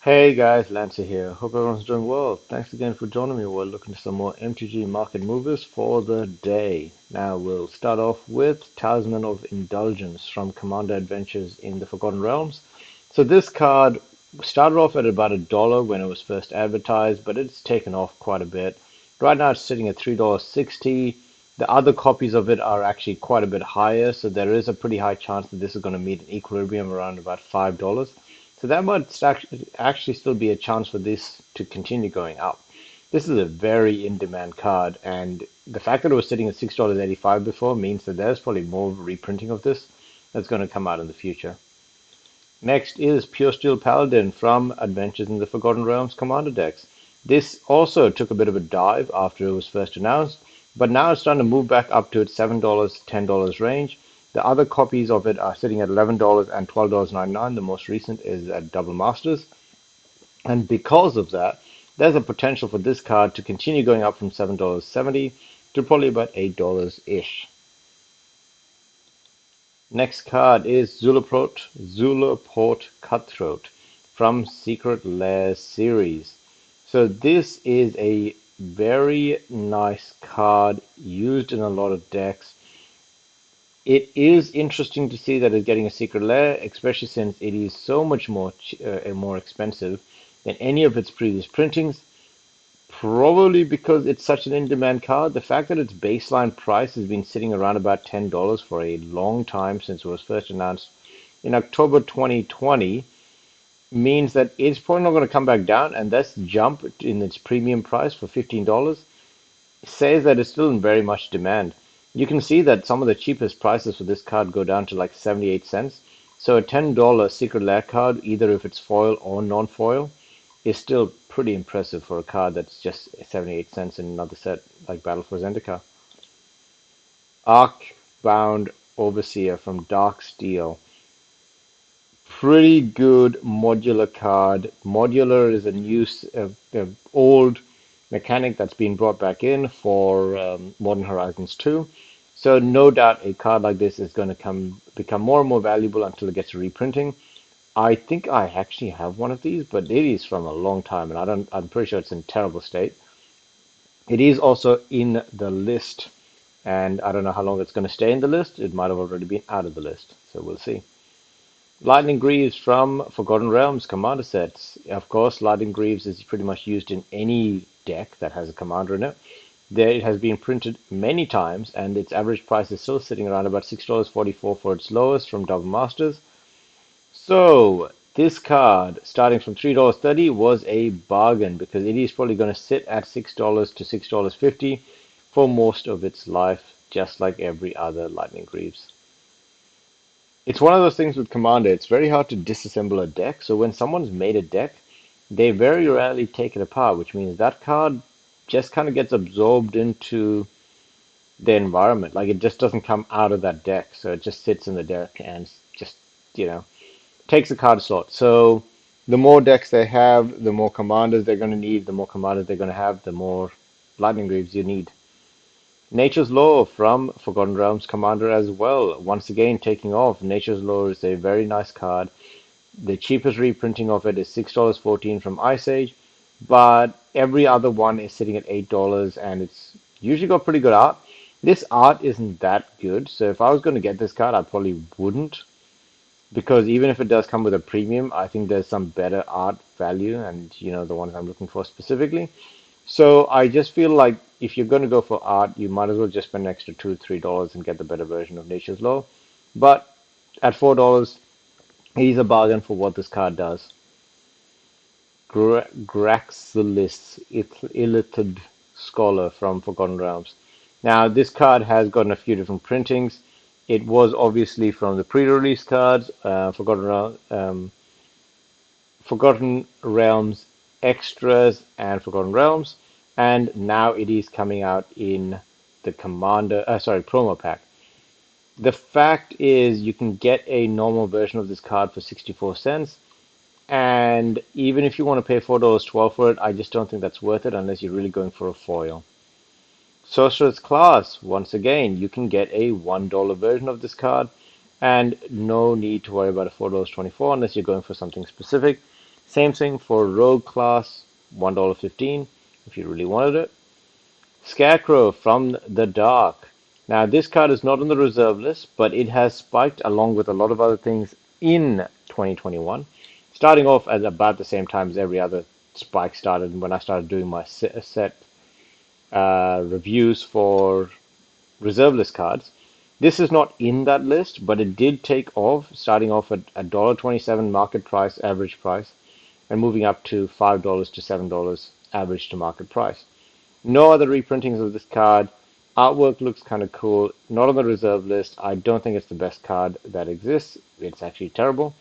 Hey guys, Lancer here. Hope everyone's doing well. Thanks again for joining me. We're looking at some more MTG market movers for the day. Now we'll start off with Talisman of Indulgence from Commander Adventures in the Forgotten Realms. So this card started off at about $1 when it was first advertised, but it's taken off quite a bit. Right now it's sitting at $3.60. The other copies of it are actually quite a bit higher, so there is a pretty high chance that this is going to meet an equilibrium around about $5. So that might actually still be a chance for this to continue going up. This is a very in-demand card, and the fact that it was sitting at $6.85 before means that there's probably more reprinting of this that's going to come out in the future. Next is Pure Steel Paladin from Adventures in the Forgotten Realms Commander decks. This also took a bit of a dive after it was first announced, but now it's starting to move back up to its $7, $10 range. The other copies of it are sitting at $11 and $12.99. The most recent is at Double Masters. And because of that, there's a potential for this card to continue going up from $7.70 to probably about $8-ish. Next card is Zulaprot Cutthroat from Secret Lair series. So this is a very nice card used in a lot of decks. It is interesting to see that it's getting a Secret Lair, especially since it is so much more expensive than any of its previous printings. Probably because it's such an in-demand card. The fact that its baseline price has been sitting around about $10 for a long time since it was first announced in October 2020 means that it's probably not going to come back down, and this jump in its premium price for $15 says that it's still in very much demand. You can see that some of the cheapest prices for this card go down to like 78 cents. So a $10 Secret Lair card, either if it's foil or non-foil, is still pretty impressive for a card that's just 78 cents in another set like Battle for Zendikar. Arcbound Overseer from Dark Steel. Pretty good modular card. Modular is a new, old mechanic that's been brought back in for Modern Horizons 2. So no doubt a card like this is going to become more and more valuable until it gets reprinting. I think I actually have one of these, but it is from a long time, and I'm pretty sure it's in terrible state. It is also in the list, and I don't know how long it's going to stay in the list. It might have already been out of the list, so we'll see. Lightning Greaves from Forgotten Realms commander sets. Of course, Lightning Greaves is pretty much used in any deck that has a commander in it. It has been printed many times, and its average price is still sitting around about $6.44 for its lowest from Double Masters. So, this card, starting from $3.30, was a bargain because it is probably going to sit at $6 to $6.50 for most of its life, just like every other Lightning Greaves. It's one of those things with Commander, it's very hard to disassemble a deck. So when someone's made a deck, they very rarely take it apart, which means that card just kind of gets absorbed into the environment. Like it just doesn't come out of that deck. So it just sits in the deck and just, you know, takes a card slot. So the more decks they have, the more commanders they're going to need. The more commanders they're going to have, the more Lightning Greaves you need. Nature's Law from Forgotten Realms Commander as well. Once again, taking off. Nature's Law is a very nice card. The cheapest reprinting of it is $6.14 from Ice Age, but every other one is sitting at $8, and it's usually got pretty good art. This art isn't that good, so if I was going to get this card, I probably wouldn't, because even if it does come with a premium, I think there's some better art value, and the ones I'm looking for specifically. So I just feel like if you're going to go for art, you might as well just spend an extra $2, $3 and get the better version of Nature's Law. But at $4, he's a bargain for what this card does. Graxilis, Illithid Scholar from Forgotten Realms. Now, this card has gotten a few different printings. It was obviously from the pre-release cards, Forgotten Realms Extras and Forgotten Realms, and now it is coming out in the promo pack. The fact is, you can get a normal version of this card for 64 cents, and even if you want to pay $4.12 for it, I just don't think that's worth it unless you're really going for a foil. Sorcerer's Class, once again, you can get a $1 version of this card, and no need to worry about a $4.24 unless you're going for something specific. Same thing for rogue class, $1.15 if you really wanted it. Scarecrow from the Dark. Now, this card is not on the reserve list, but it has spiked along with a lot of other things in 2021, starting off at about the same time as every other spike started when I started doing my set reviews for reserve list cards. This is not in that list, but it did take off, starting off at $1.27 market price, average price, and moving up to $5 to $7 average to market price. No other reprintings of this card. Artwork looks kind of cool. Not on the reserve list. I don't think it's the best card that exists. It's actually terrible,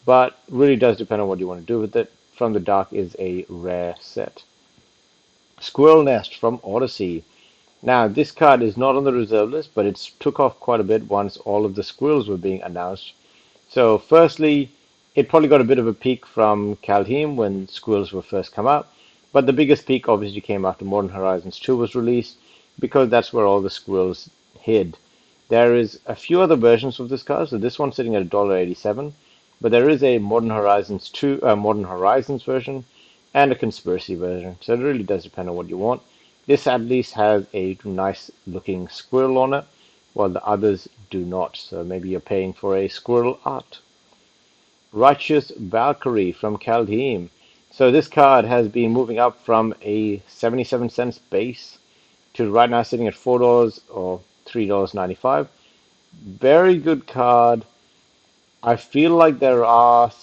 but really does depend on what you want to do with it. From the Dark is a rare set. Squirrel Nest from Odyssey. Now, this card is not on the reserve list, but it's took off quite a bit once all of the squirrels were being announced. So, firstly, it probably got a bit of a peak from Kaldheim when squirrels were first come out, but the biggest peak obviously came after Modern Horizons 2 was released because that's where all the squirrels hid. There is a few other versions of this card, so this one's sitting at $1.87, but there is a Modern Horizons 2, Modern Horizons version, and a conspiracy version. So it really does depend on what you want. This at least has a nice looking squirrel on it, while the others do not. So maybe you're paying for a squirrel art. Righteous Valkyrie from Kaldheim. So this card has been moving up from a 77 cents base to right now sitting at $4 or $3.95. Very good card. I feel like there is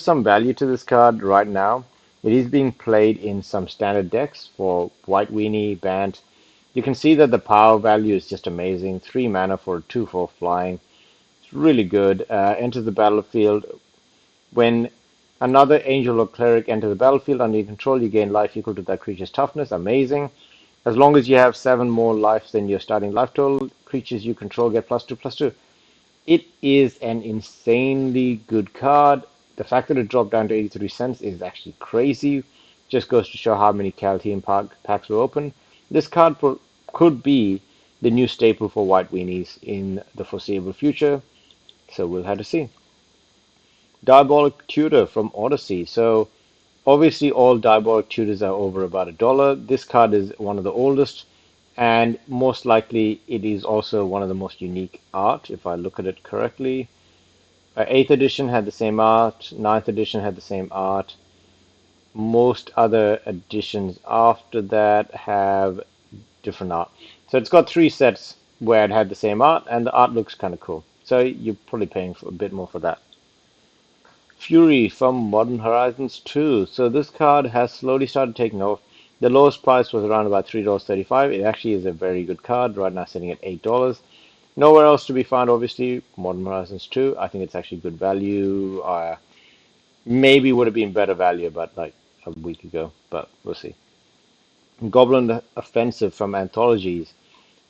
some value to this card right now. It is being played in some standard decks for White Weenie, Bant. You can see that the power value is just amazing. 3 mana for a 2/4 flying. It's really good. Enters the battlefield. When another angel or cleric enters the battlefield under your control, you gain life equal to that creature's toughness. Amazing. As long as you have 7 more life than your starting life total, creatures you control get +2/+2. It is an insanely good card. The fact that it dropped down to 83 cents is actually crazy. Just goes to show how many Calcium packs were open. This card could be the new staple for white weenies in the foreseeable future. So we'll have to see. Diabolic Tudor from Odyssey. So obviously all Diabolic Tudors are over about $1. This card is one of the oldest, and most likely it is also one of the most unique art, if I look at it correctly. 8th edition had the same art, 9th edition had the same art. Most other editions after that have different art. So it's got 3 sets where it had the same art, and the art looks kind of cool. So you're probably paying for a bit more for that. Fury from Modern Horizons 2. So this card has slowly started taking off. The lowest price was around about $3.35. It actually is a very good card, right now sitting at $8. Nowhere else to be found, obviously. Modern Horizons 2. I think it's actually good value. Maybe would have been better value about like a week ago, but we'll see. Goblin Offensive from Anthologies.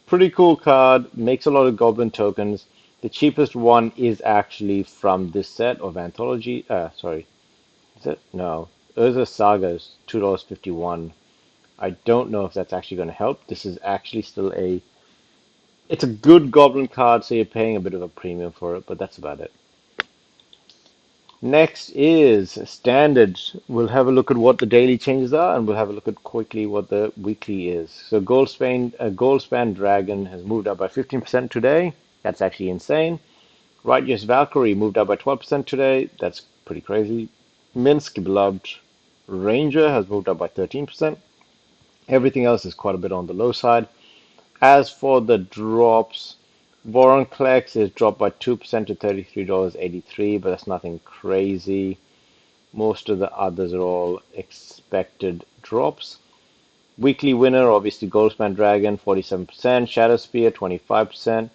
Pretty cool card, makes a lot of goblin tokens. The cheapest one is actually from this set of Anthology. Sorry, is it? No. Urza Saga's $2.51. I don't know if that's actually going to help. This is actually still a. It's a good goblin card, so you're paying a bit of a premium for it, but that's about it. Next is standard. We'll have a look at what the daily changes are, and we'll have a look at quickly what the weekly is. So Goldspan Dragon has moved up by 15% today. That's actually insane. Righteous Valkyrie moved up by 12% today. That's pretty crazy. Minsk Beloved Ranger has moved up by 13%. Everything else is quite a bit on the low side. As for the drops, Voronclex is dropped by 2% to $33.83, but that's nothing crazy. Most of the others are all expected drops. Weekly winner, obviously Goldspan Dragon, 47%, Shadowspear, 25%,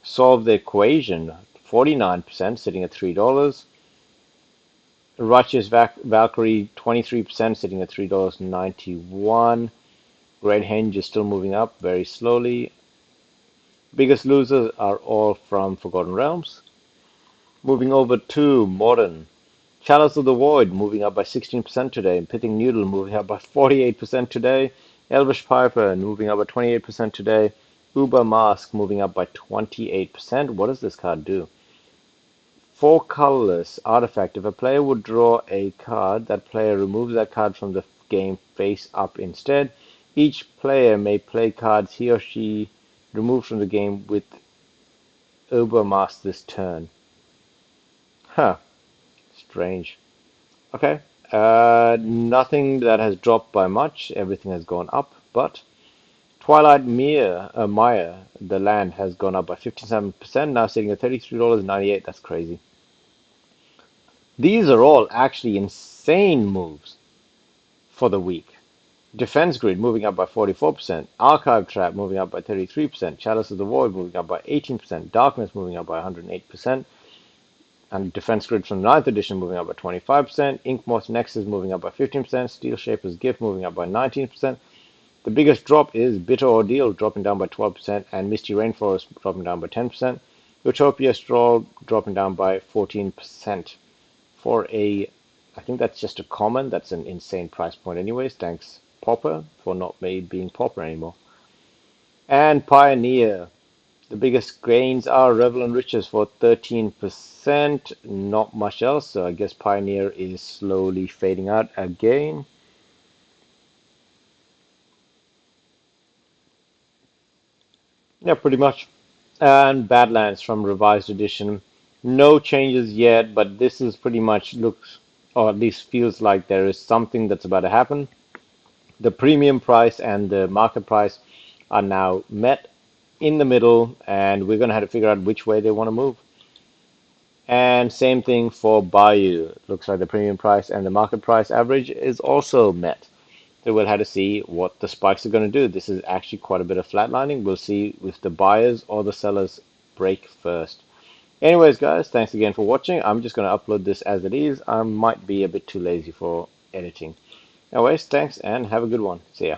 Solve the Equation, 49%, sitting at $3. Righteous Valkyrie, 23%, sitting at $3.91. Red Henge is still moving up very slowly. Biggest losers are all from Forgotten Realms. Moving over to Modern. Chalice of the Void moving up by 16% today. Pithing Noodle moving up by 48% today. Elvish Piper moving up by 28% today. Uber Mask moving up by 28%. What does this card do? 4 colorless artifact. If a player would draw a card, that player removes that card from the game face up instead. Each player may play cards he or she removed from the game with Ubermaster's turn. Huh, strange. Okay, nothing that has dropped by much. Everything has gone up, but Twilight Mire, the land has gone up by 57%, now sitting at $33.98. That's crazy. These are all actually insane moves for the week. Defense Grid moving up by 44%, Archive Trap moving up by 33%, Chalice of the Void moving up by 18%, Darkness moving up by 108%, and Defense Grid from 9th edition moving up by 25%, Inkmoth Nexus moving up by 15%, Steel Shaper's Gift moving up by 19%. The biggest drop is Bitter Ordeal dropping down by 12%, and Misty Rainforest dropping down by 10%. Utopia Stroll dropping down by 14%. For a, I think that's just a common, that's an insane price point anyways. Thanks Pauper for not being Pauper anymore. And Pioneer, the biggest gains are Revel and Riches for 13%, not much else, so I guess Pioneer is slowly fading out again. Yeah, pretty much. And Badlands from Revised Edition. No changes yet, but this is pretty much looks, or at least feels like there is something that's about to happen. The premium price and the market price are now met in the middle, and we're going to have to figure out which way they want to move. And same thing for Bayou. Looks like the premium price and the market price average is also met. So we'll have to see what the spikes are going to do. This is actually quite a bit of flatlining. We'll see if the buyers or the sellers break first. Anyways, guys, thanks again for watching. I'm just going to upload this as it is. I might be a bit too lazy for editing. Anyways, thanks and have a good one. See ya.